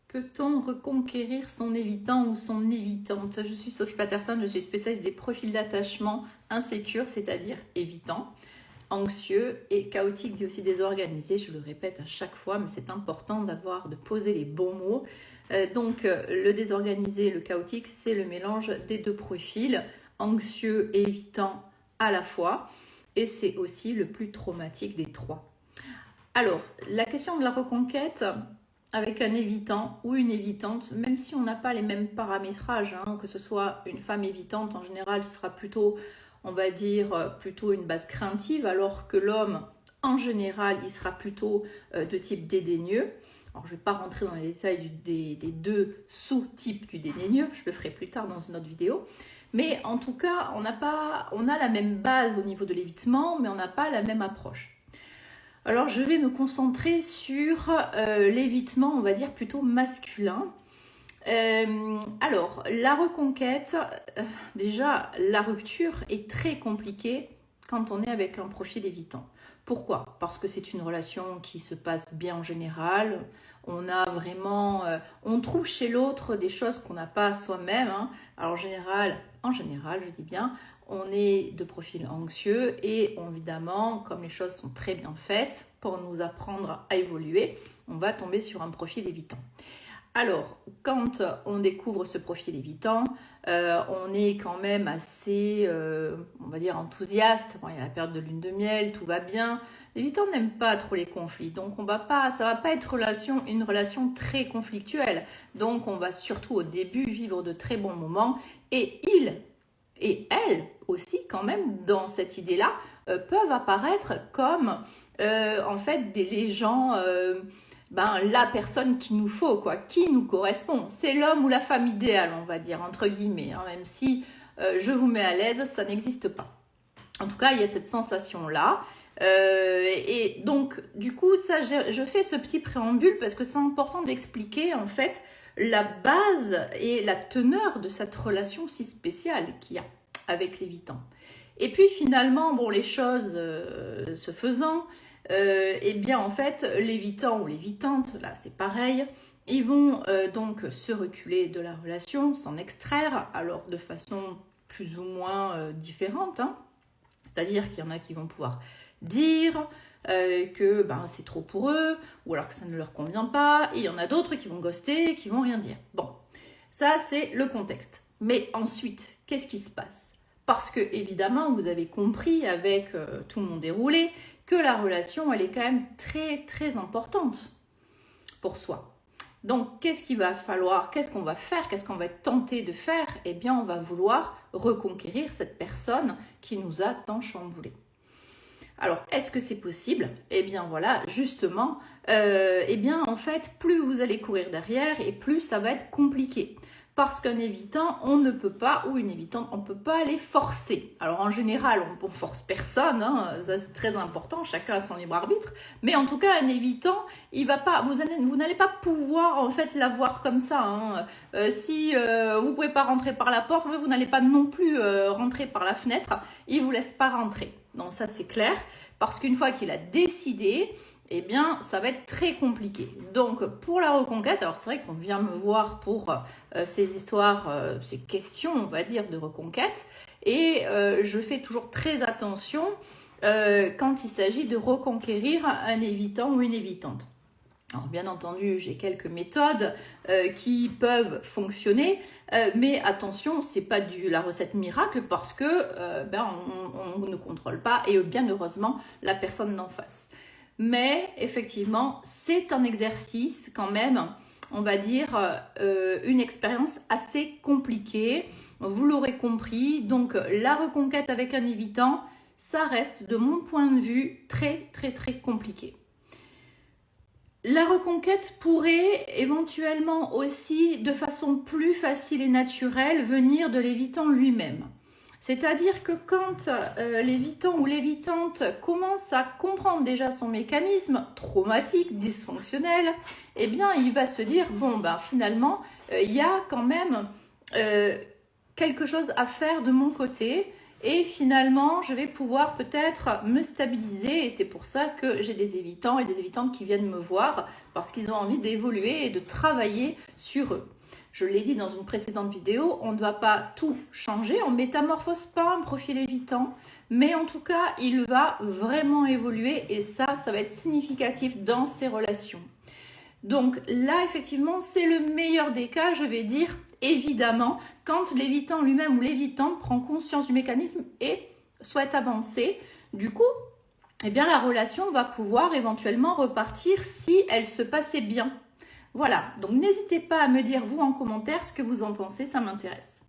Peut-on reconquérir son évitant ou son évitante? Je suis Sophie Patterson, je suis spécialiste des profils d'attachement insécures, c'est-à-dire évitants, anxieux et chaotiques, dit aussi désorganisés. Je le répète à chaque fois, mais c'est important de poser les bons mots. Le désorganisé, le chaotique, c'est le mélange des deux profils, anxieux et évitant à la fois. Et c'est aussi le plus traumatique des trois. Alors, la question de la reconquête avec un évitant ou une évitante, même si on n'a pas les mêmes paramétrages, que ce soit une femme évitante, en général, ce sera plutôt, on va dire, plutôt une base craintive, alors que l'homme, en général, il sera plutôt de type dédaigneux. Alors, je ne vais pas rentrer dans les détails des deux sous-types du dédaigneux, je le ferai plus tard dans une autre vidéo. Mais en tout cas, on a la même base au niveau de l'évitement, mais on n'a pas la même approche. Alors, je vais me concentrer sur l'évitement, on va dire, plutôt masculin. Alors, la reconquête, déjà, la rupture est très compliquée quand on est avec un profil évitant. Pourquoi? Parce que c'est une relation qui se passe bien en général. On a vraiment, on trouve chez l'autre des choses qu'on n'a pas soi-même. Alors, en général, je dis bien, on est de profil anxieux et évidemment, comme les choses sont très bien faites pour nous apprendre à évoluer, on va tomber sur un profil évitant. Alors, quand on découvre ce profil évitant, on est quand même assez, on va dire, enthousiaste. Bon, il y a la période de lune de miel, tout va bien. L'évitant n'aime pas trop les conflits, donc ça va pas être une relation très conflictuelle. Donc, on va surtout au début vivre de très bons moments et il et elle aussi quand même dans cette idée-là peuvent apparaître comme en fait les gens, la personne qu'il nous faut, quoi, qui nous correspond. C'est l'homme ou la femme idéale, on va dire, entre guillemets, même si je vous mets à l'aise, ça n'existe pas. En tout cas, il y a cette sensation-là. Et donc, du coup, ça, je fais ce petit préambule parce que c'est important d'expliquer en fait la base et la teneur de cette relation si spéciale qu'il y a avec l'évitant. Et puis finalement, bon, les choses se faisant, eh bien en fait, l'évitant ou l'évitante, là c'est pareil, ils vont donc se reculer de la relation, s'en extraire, alors de façon plus ou moins différente. C'est-à-dire qu'il y en a qui vont pouvoir dire que c'est trop pour eux, ou alors que ça ne leur convient pas, et il y en a d'autres qui vont ghoster, qui vont rien dire. Bon, ça c'est le contexte. Mais ensuite, qu'est-ce qui se passe? Parce que évidemment, vous avez compris avec tout mon déroulé que la relation, elle est quand même très très importante pour soi. Donc, qu'est-ce qu'il va falloir? Qu'est-ce qu'on va faire? Qu'est-ce qu'on va tenter de faire? Eh bien, on va vouloir reconquérir cette personne qui nous a tant chamboulé. Alors, est-ce que c'est possible? Eh bien, voilà, justement, en fait, plus vous allez courir derrière et plus ça va être compliqué. Parce qu'un évitant, on ne peut pas, ou une évitante, on ne peut pas les forcer. Alors en général, on ne force personne, ça c'est très important, chacun a son libre arbitre. Mais en tout cas, un évitant, il va pas, vous n'allez pas pouvoir en fait l'avoir comme ça. Si vous ne pouvez pas rentrer par la porte, vous n'allez pas non plus rentrer par la fenêtre, il ne vous laisse pas rentrer. Donc ça c'est clair, parce qu'une fois qu'il a décidé, eh bien, ça va être très compliqué. Donc, pour la reconquête, alors c'est vrai qu'on vient me voir pour ces histoires, ces questions, on va dire, de reconquête. Et je fais toujours très attention quand il s'agit de reconquérir un évitant ou une évitante. Alors, bien entendu, j'ai quelques méthodes qui peuvent fonctionner, mais attention, c'est pas la recette miracle parce que on ne contrôle pas et bien heureusement la personne d'en face. Mais effectivement, c'est un exercice quand même, on va dire, une expérience assez compliquée. Vous l'aurez compris, donc la reconquête avec un évitant, ça reste de mon point de vue très très très compliqué. La reconquête pourrait éventuellement aussi, de façon plus facile et naturelle, venir de l'évitant lui-même. C'est-à-dire que quand l'évitant ou l'évitante commence à comprendre déjà son mécanisme traumatique, dysfonctionnel, eh bien, il va se dire, finalement, il y a quand même quelque chose à faire de mon côté et finalement, je vais pouvoir peut-être me stabiliser et c'est pour ça que j'ai des évitants et des évitantes qui viennent me voir parce qu'ils ont envie d'évoluer et de travailler sur eux. Je l'ai dit dans une précédente vidéo, on ne va pas tout changer, on ne métamorphose pas un profil évitant, mais en tout cas, il va vraiment évoluer et ça va être significatif dans ses relations. Donc là, effectivement, c'est le meilleur des cas, je vais dire, évidemment, quand l'évitant lui-même ou l'évitante prend conscience du mécanisme et souhaite avancer. Du coup, eh bien, la relation va pouvoir éventuellement repartir si elle se passait bien. Voilà, donc n'hésitez pas à me dire, vous, en commentaire, ce que vous en pensez, ça m'intéresse.